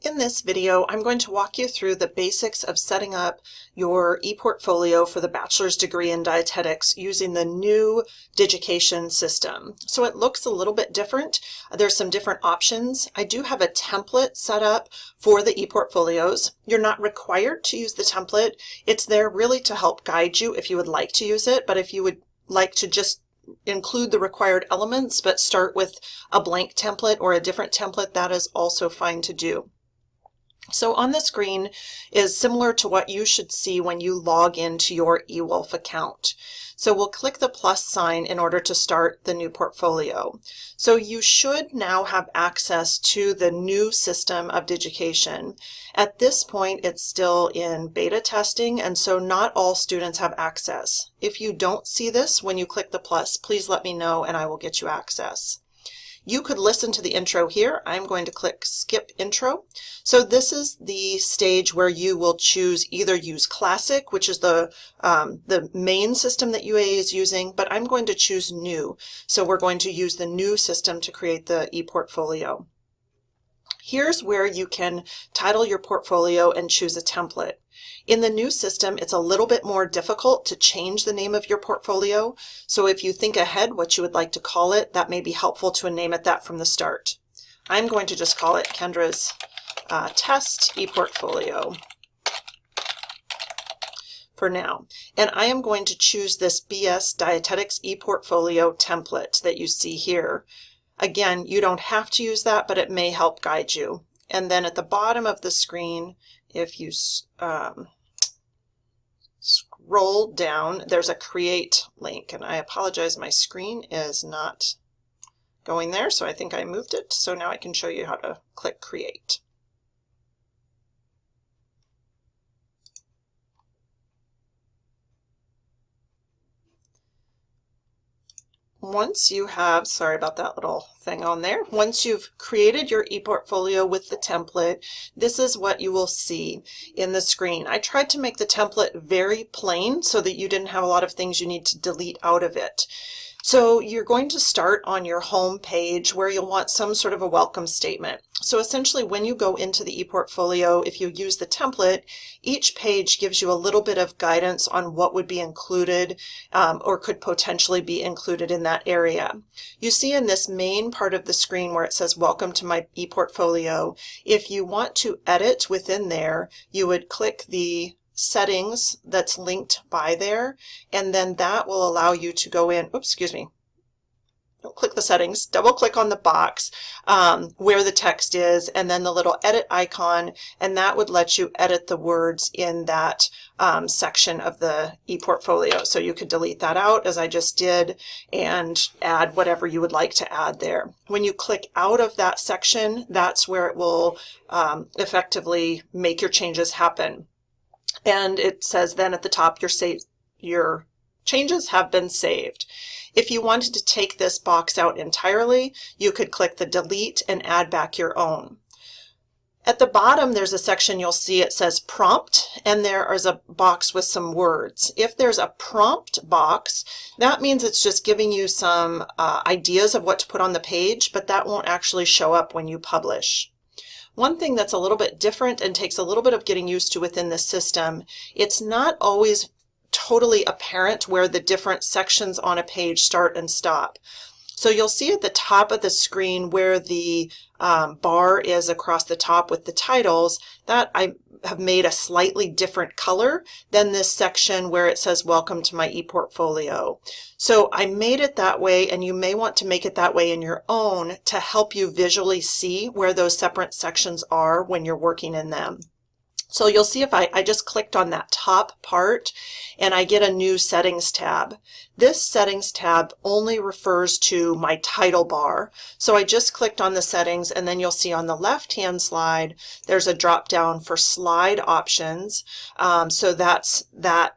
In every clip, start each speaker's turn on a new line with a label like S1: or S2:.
S1: In this video, I'm going to walk you through the basics of setting up your ePortfolio for the bachelor's degree in dietetics using the new Digication system. So it looks a little bit different. There's some different options. I do have a template set up for the ePortfolios. You're not required to use the template. It's there really to help guide you if you would like to use it, but if you would like to just include the required elements but start with a blank template or a different template, that is also fine to do. So on the screen is similar to what you should see when you log into your eWolf account. So we'll click the plus sign in order to start the new portfolio. So you should now have access to the new system of Digication. At this point, it's still in beta testing, and so not all students have access. If you don't see this when you click the plus, please let me know and I will get you access. You could listen to the intro here. I'm going to click skip intro. So this is the stage where you will choose either use classic, which is the main system that UA is using, but I'm going to choose new. So we're going to use the new system to create the ePortfolio. Here's where you can title your portfolio and choose a template. In the new system, it's a little bit more difficult to change the name of your portfolio. So if you think ahead what you would like to call it, that may be helpful to name it that from the start. I'm going to just call it Kendra's Test ePortfolio for now. And I am going to choose this B S Dietetics ePortfolio template that you see here. Again, you don't have to use that, but it may help guide you. And then at the bottom of the screen, if you scroll down, there's a create link. And I apologize, my screen is not going there, so I think I moved it. So now I can show you how to click create. Once you have, sorry about that little thing on there, once you've created your ePortfolio with the template, this is what you will see in the screen. I tried to make the template very plain so that you didn't have a lot of things you need to delete out of it. So you're going to start on your home page where you'll want some sort of a welcome statement. So essentially when you go into the ePortfolio, if you use the template, each page gives you a little bit of guidance on what would be included or could potentially be included in that area. You see in this main part of the screen where it says welcome to my ePortfolio, if you want to edit within there, you would click the settings that's linked by there, and then that will allow you to go in, oops, excuse me, don't click the settings, double click on the box where the text is, and then the little edit icon, and that would let you edit the words in that section of the ePortfolio. So you could delete that out as I just did and add whatever you would like to add there. When you click out of that section, that's where it will effectively make your changes happen. And it says then at the top, your changes have been saved. If you wanted to take this box out entirely, you could click the delete and add back your own. At the bottom, there's a section you'll see it says prompt, and there is a box with some words. If there's a prompt box, that means it's just giving you some ideas of what to put on the page, but that won't actually show up when you publish. One thing that's a little bit different and takes a little bit of getting used to within the system, it's not always totally apparent where the different sections on a page start and stop. So you'll see at the top of the screen where the bar is across the top with the titles, that I have made a slightly different color than this section where it says welcome to my ePortfolio. So I made it that way, and you may want to make it that way in your own to help you visually see where those separate sections are when you're working in them. So you'll see if I just clicked on that top part and I get a new settings tab. This settings tab only refers to my title bar. So I just clicked on the settings, and then you'll see on the left-hand slide, there's a drop down for slide options. So that's that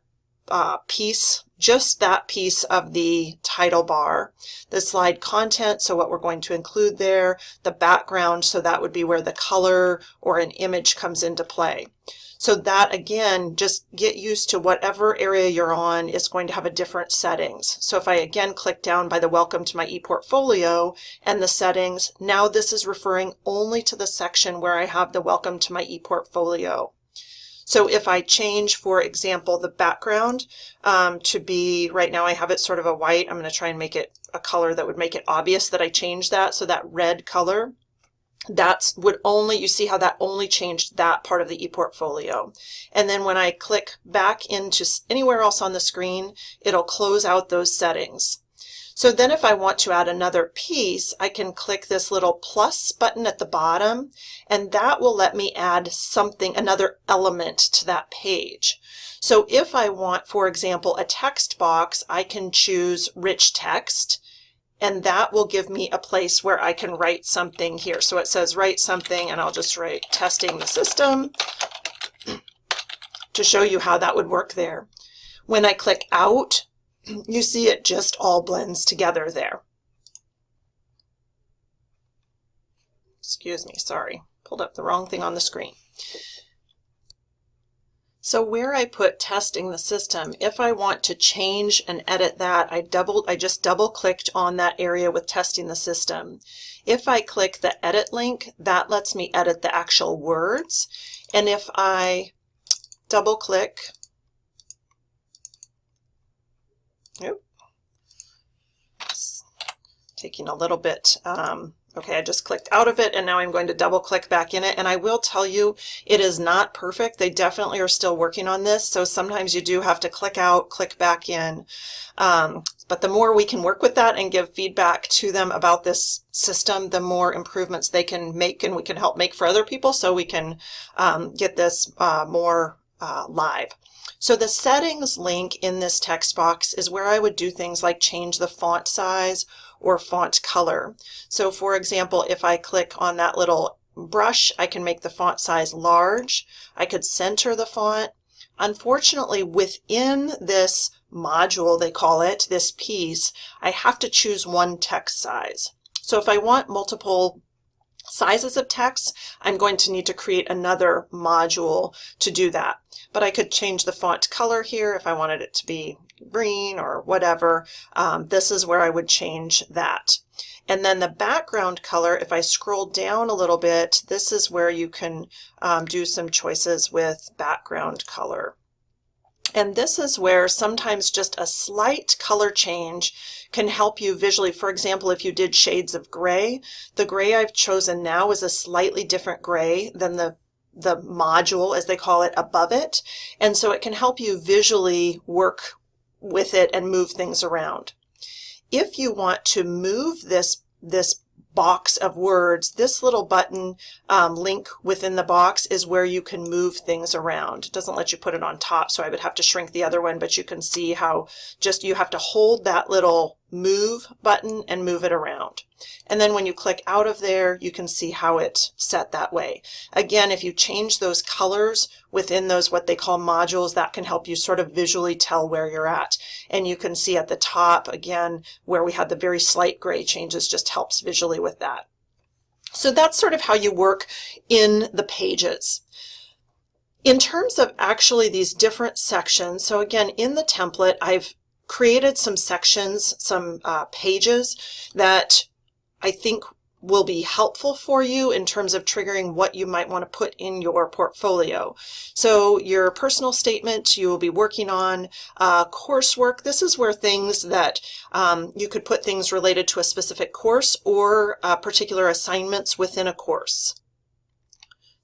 S1: piece, just that piece of the title bar, the slide content, so what we're going to include there, the background, so that would be where the color or an image comes into play. So that, again, just get used to whatever area you're on is going to have a different settings. So if I again click down by the welcome to my ePortfolio and the settings, now this is referring only to the section where I have the welcome to my ePortfolio. So if I change, for example, the background to be, right now I have it sort of a white, I'm going to try and make it a color that would make it obvious that I changed that, so that red color. That's would only, you see how that only changed that part of the ePortfolio. And then when I click back into anywhere else on the screen, it'll close out those settings. So then if I want to add another piece, I can click this little plus button at the bottom, and that will let me add something, another element to that page. So if I want, for example, a text box, I can choose rich text, and that will give me a place where I can write something here. So it says write something, and I'll just write testing the system to show you how that would work there. When I click out, you see it just all blends together there. Excuse me, sorry, pulled up the wrong thing on the screen. So where I put testing the system, if I want to change and edit that, I just double clicked on that area with testing the system. If I click the edit link, that lets me edit the actual words. And if I double click, it's taking a little bit, okay, I just clicked out of it, and now I'm going to double click back in it. And I will tell you, it is not perfect. They definitely are still working on this. So sometimes you do have to click out, click back in. But the more we can work with that and give feedback to them about this system, the more improvements they can make, and we can help make for other people, so we can get this more live. So the settings link in this text box is where I would do things like change the font size or font color. So for example, if I click on that little brush, I can make the font size large. I could center the font. Unfortunately, within this module, they call it, this piece, I have to choose one text size. So if I want multiple sizes of text, I'm going to need to create another module to do that. But I could change the font color here if I wanted it to be green or whatever. This is where I would change that. And then the background color, if I scroll down a little bit, this is where you can do some choices with background color. And this is where sometimes just a slight color change can help you visually. For example, if you did shades of gray, the gray I've chosen now is a slightly different gray than the module, as they call it, above it. And so it can help you visually work with it and move things around. If you want to move this box of words, this little button link within the box is where you can move things around. It doesn't let you put it on top, so I would have to shrink the other one, but you can see how just you have to hold that little move button and move it around. And then when you click out of there, you can see how it's set that way. Again, if you change those colors within those what they call modules, that can help you sort of visually tell where you're at. And you can see at the top, again, where we had the very slight gray changes, just helps visually with that. So that's sort of how you work in the pages. In terms of actually these different sections, so again, in the template, I've created some sections, some pages that I think will be helpful for you in terms of triggering what you might want to put in your portfolio. So your personal statement you will be working on, coursework. This is where things that you could put things related to a specific course or particular assignments within a course.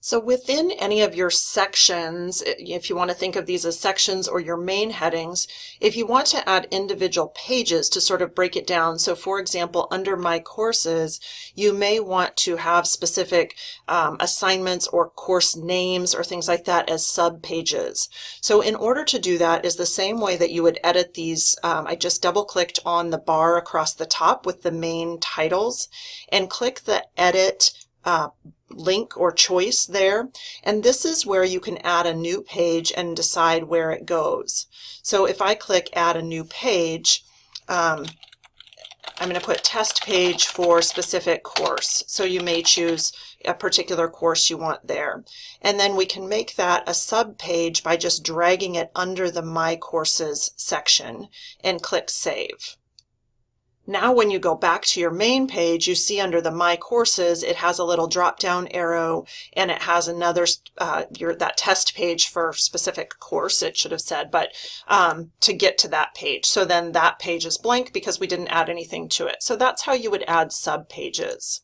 S1: So within any of your sections, if you want to think of these as sections or your main headings, if you want to add individual pages to sort of break it down, so for example, under My Courses, you may want to have specific assignments or course names or things like that as sub-pages. So in order to do that is the same way that you would edit these. I just double-clicked on the bar across the top with the main titles and click the Edit link or choice there, and this is where you can add a new page and decide where it goes. So if I click add a new page, I'm going to put test page for specific course. So you may choose a particular course you want there. And then we can make that a sub page by just dragging it under the My Courses section and click Save. Now when you go back to your main page, you see under the My Courses, it has a little drop-down arrow, and it has another, that test page for specific course, it should have said, but to get to that page. So then that page is blank because we didn't add anything to it. So that's how you would add sub-pages.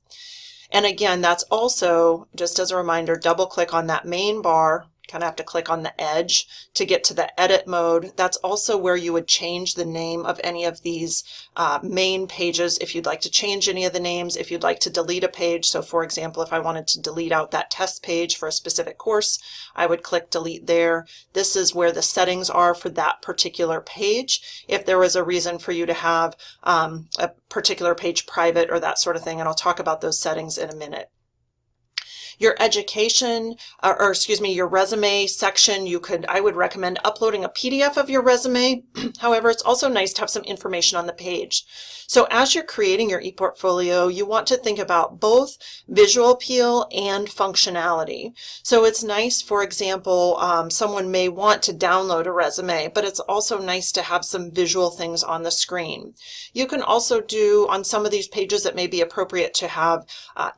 S1: And again, that's also, just as a reminder, double-click on that main bar. Kind of have to click on the edge to get to the edit mode. That's also where you would change the name of any of these main pages if you'd like to change any of the names, if you'd like to delete a page. So for example, if I wanted to delete out that test page for a specific course, I would click delete there. This is where the settings are for that particular page. If there was a reason for you to have a particular page private or that sort of thing, and I'll talk about those settings in a minute. Your education, your resume section, I would recommend uploading a PDF of your resume. However, it's also nice to have some information on the page. So as you're creating your ePortfolio, you want to think about both visual appeal and functionality. So it's nice, for example, someone may want to download a resume, but it's also nice to have some visual things on the screen. You can also do, on some of these pages, it may be appropriate to have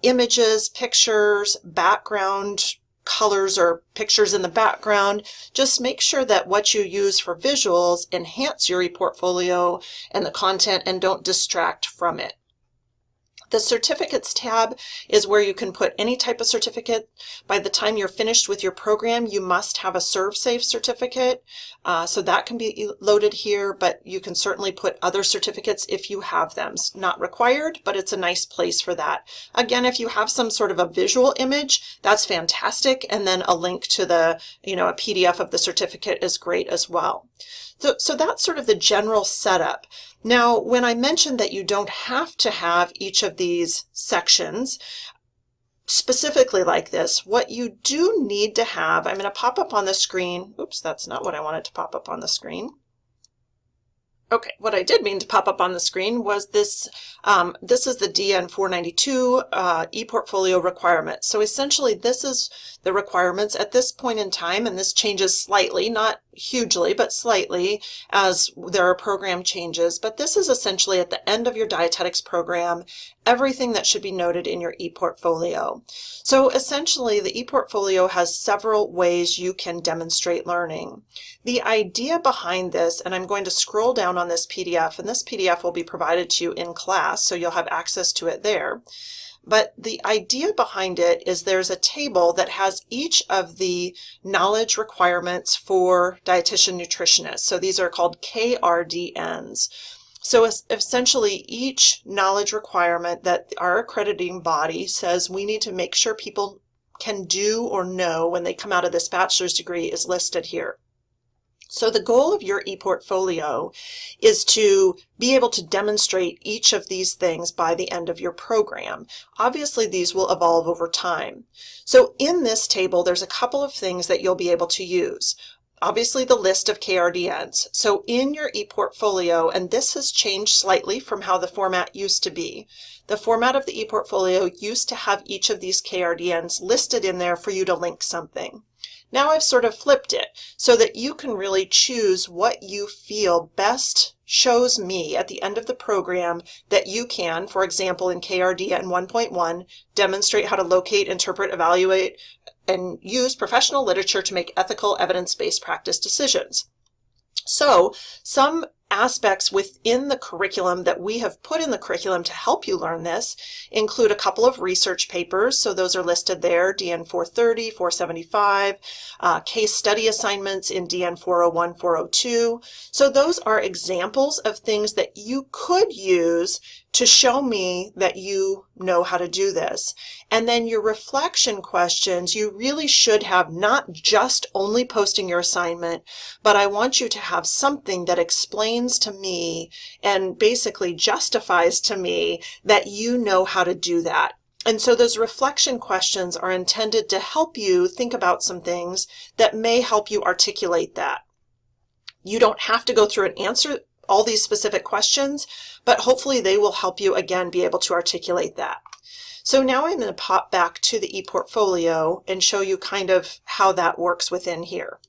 S1: images, pictures, background colors or pictures in the background. Just make sure that what you use for visuals enhance your ePortfolio and the content and don't distract from it. The Certificates tab is where you can put any type of certificate. By the time you're finished with your program, you must have a ServSafe certificate. So that can be loaded here, but you can certainly put other certificates if you have them. It's not required, but it's a nice place for that. Again, if you have some sort of a visual image, that's fantastic. And then a link to the, a PDF of the certificate is great as well. So that's sort of the general setup. Now, when I mentioned that you don't have to have each of these sections specifically like this, what you do need to have, I'm going to pop up on the screen. Oops, that's not what I wanted to pop up on the screen. Okay, what I did mean to pop up on the screen was this. This is the DN 492 ePortfolio requirements. So essentially, this is the requirements at this point in time, and this changes slightly, not hugely, but slightly as there are program changes. But this is essentially at the end of your dietetics program, everything that should be noted in your ePortfolio. So essentially, the ePortfolio has several ways you can demonstrate learning. The idea behind this, and I'm going to scroll down on this PDF, and this PDF will be provided to you in class, so you'll have access to it there. But the idea behind it is there's a table that has each of the knowledge requirements for dietitian nutritionists. So these are called KRDNs. So essentially, each knowledge requirement that our accrediting body says we need to make sure people can do or know when they come out of this bachelor's degree is listed here. So the goal of your ePortfolio is to be able to demonstrate each of these things by the end of your program. Obviously, these will evolve over time. So in this table, there's a couple of things that you'll be able to use. Obviously, the list of KRDNs. So in your ePortfolio, and this has changed slightly from how the format used to be. The format of the ePortfolio used to have each of these KRDNs listed in there for you to link something. Now I've sort of flipped it so that you can really choose what you feel best shows me at the end of the program that you can, for example, in KRDN 1.1, demonstrate how to locate, interpret, evaluate, and use professional literature to make ethical, evidence-based practice decisions. So some aspects within the curriculum that we have put in the curriculum to help you learn this include a couple of research papers. So those are listed there, DN 430, 475, case study assignments in DN 401, 402. So those are examples of things that you could use to show me that you know how to do this. And then your reflection questions, you really should have not just only posting your assignment, but I want you to have something that explains to me and basically justifies to me that you know how to do that. And so those reflection questions are intended to help you think about some things that may help you articulate that. You don't have to go through and answer all these specific questions, but hopefully they will help you, again, be able to articulate that. So now I'm going to pop back to the ePortfolio and show you kind of how that works within here.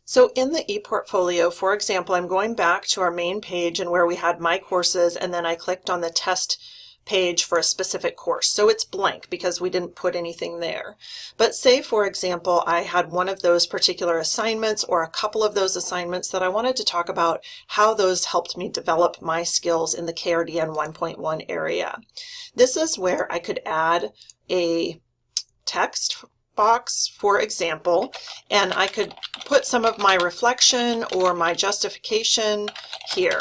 S1: So in the ePortfolio, for example, I'm going back to our main page and where we had my courses, and then I clicked on the test page for a specific course. So it's blank because we didn't put anything there. But say, for example, I had one of those particular assignments or a couple of those assignments that I wanted to talk about how those helped me develop my skills in the KRDN 1.1 area. This is where I could add a text box, for example, and I could put some of my reflection or my justification here.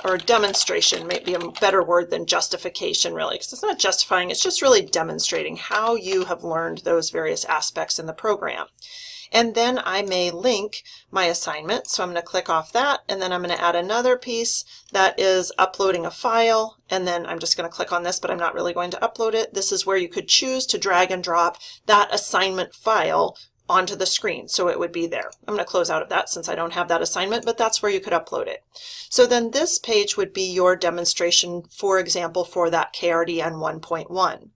S1: Or demonstration may be a better word than justification, really, because it's not justifying, it's just really demonstrating how you have learned those various aspects in the program. And then I may link my assignment, so I'm going to click off that, and then I'm going to add another piece that is uploading a file, and then I'm just going to click on this, but I'm not really going to upload it. This is where you could choose to drag and drop that assignment file onto the screen, so it would be there. I'm going to close out of that since I don't have that assignment, but that's where you could upload it. So then this page would be your demonstration, for example, for that KRDN 1.1.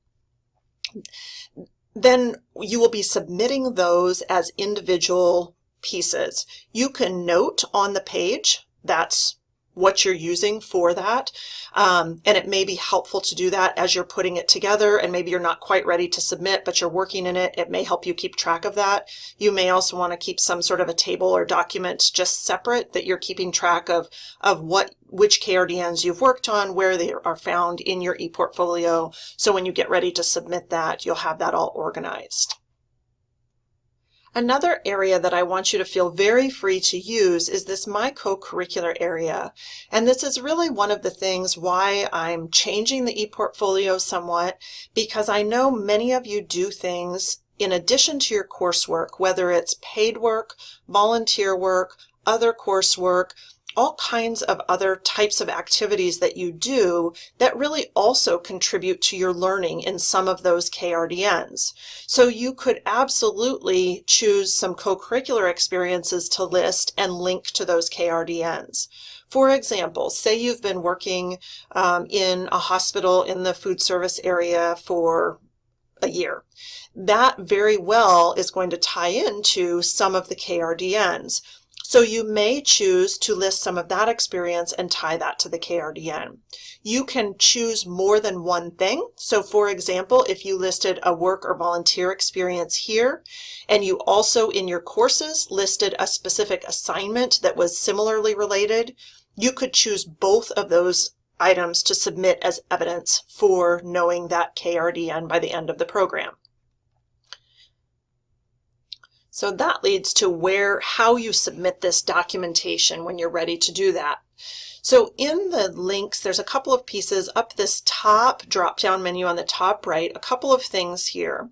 S1: Then you will be submitting those as individual pieces. You can note on the page that's what you're using for that, and it may be helpful to do that as you're putting it together, and maybe you're not quite ready to submit but you're working in it. It may help you keep track of that. You may also want to keep some sort of a table or document just separate that you're keeping track of which KRDNs you've worked on, where they are found in your ePortfolio, so when you get ready to submit that, you'll have that all organized. Another area that I want you to feel very free to use is this My Co-Curricular Area. And this is really one of the things why I'm changing the ePortfolio somewhat, because I know many of you do things in addition to your coursework, whether it's paid work, volunteer work, other coursework, all kinds of other types of activities that you do that really also contribute to your learning in some of those KRDNs. So you could absolutely choose some co-curricular experiences to list and link to those KRDNs. For example, say you've been working in a hospital in the food service area for a year. That very well is going to tie into some of the KRDNs. So you may choose to list some of that experience and tie that to the KRDN. You can choose more than one thing. So for example, if you listed a work or volunteer experience here, and you also in your courses listed a specific assignment that was similarly related, you could choose both of those items to submit as evidence for knowing that KRDN by the end of the program. So that leads to how you submit this documentation when you're ready to do that. So in the links, there's a couple of pieces up this top drop-down menu on the top right, a couple of things here.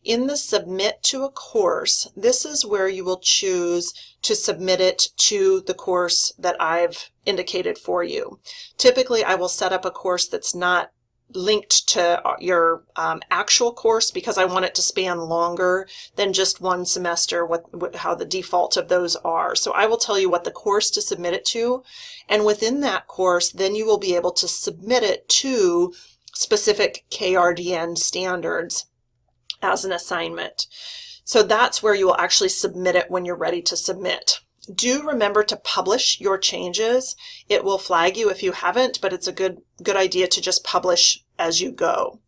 S1: In the Submit to a Course, this is where you will choose to submit it to the course that I've indicated for you. Typically, I will set up a course that's not linked to your actual course because I want it to span longer than just one semester, how the default of those are. So I will tell you what the course to submit it to, and within that course then you will be able to submit it to specific KRDN standards as an assignment. So that's where you will actually submit it when you're ready to submit. Do remember to publish your changes. It will flag you if you haven't, but it's a good idea to just publish as you go.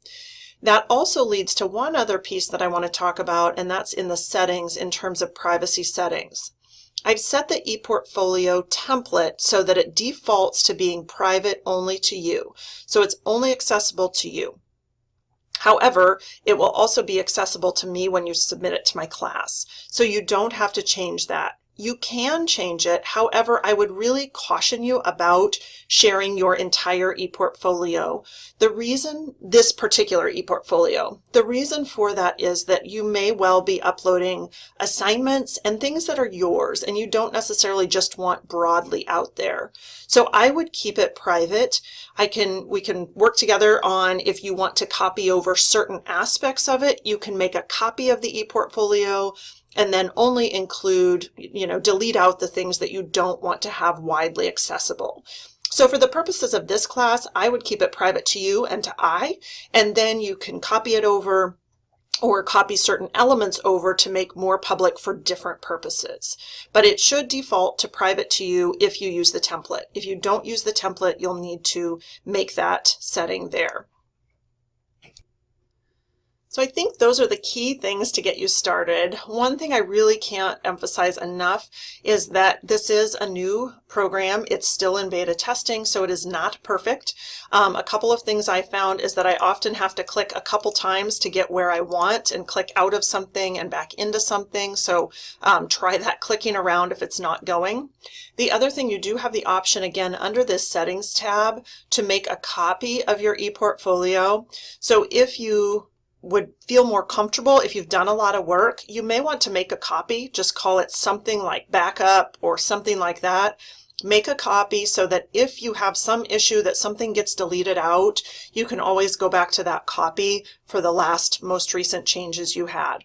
S1: That also leads to one other piece that I want to talk about, and that's in the settings in terms of privacy settings. I've set the ePortfolio template so that it defaults to being private only to you. So it's only accessible to you. However, it will also be accessible to me when you submit it to my class. So you don't have to change that. you can change it. However, I would really caution you about sharing your entire ePortfolio. This particular ePortfolio, the reason for that is that you may well be uploading assignments and things that are yours, and you don't necessarily just want broadly out there. So I would keep it private. We can work together on, if you want to copy over certain aspects of it, you can make a copy of the ePortfolio and then only include, delete out the things that you don't want to have widely accessible. So for the purposes of this class, I would keep it private to you and to I, and then you can copy it over or copy certain elements over to make more public for different purposes. But it should default to private to you if you use the template. If you don't use the template, you'll need to make that setting there. So I think those are the key things to get you started. One thing I really can't emphasize enough is that this is a new program. It's still in beta testing, so it is not perfect. A couple of things I found is that I often have to click a couple times to get where I want and click out of something and back into something. So try that clicking around if it's not going. The other thing, you do have the option again under this settings tab to make a copy of your ePortfolio. So if you would feel more comfortable, if you've done a lot of work, you may want to make a copy. Just call it something like backup or something like that. Make a copy so that if you have some issue that something gets deleted out, you can always go back to that copy for the most recent changes you had.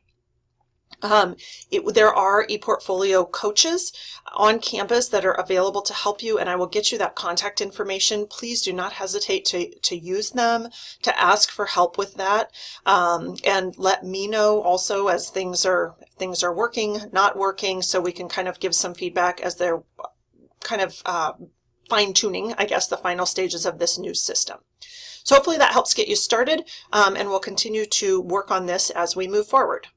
S1: There are ePortfolio coaches on campus that are available to help you, and I will get you that contact information. Please do not hesitate to use them, to ask for help with that, and let me know also as things are working, not working, so we can kind of give some feedback as they're kind of fine-tuning, I guess, the final stages of this new system. So hopefully that helps get you started, and we'll continue to work on this as we move forward.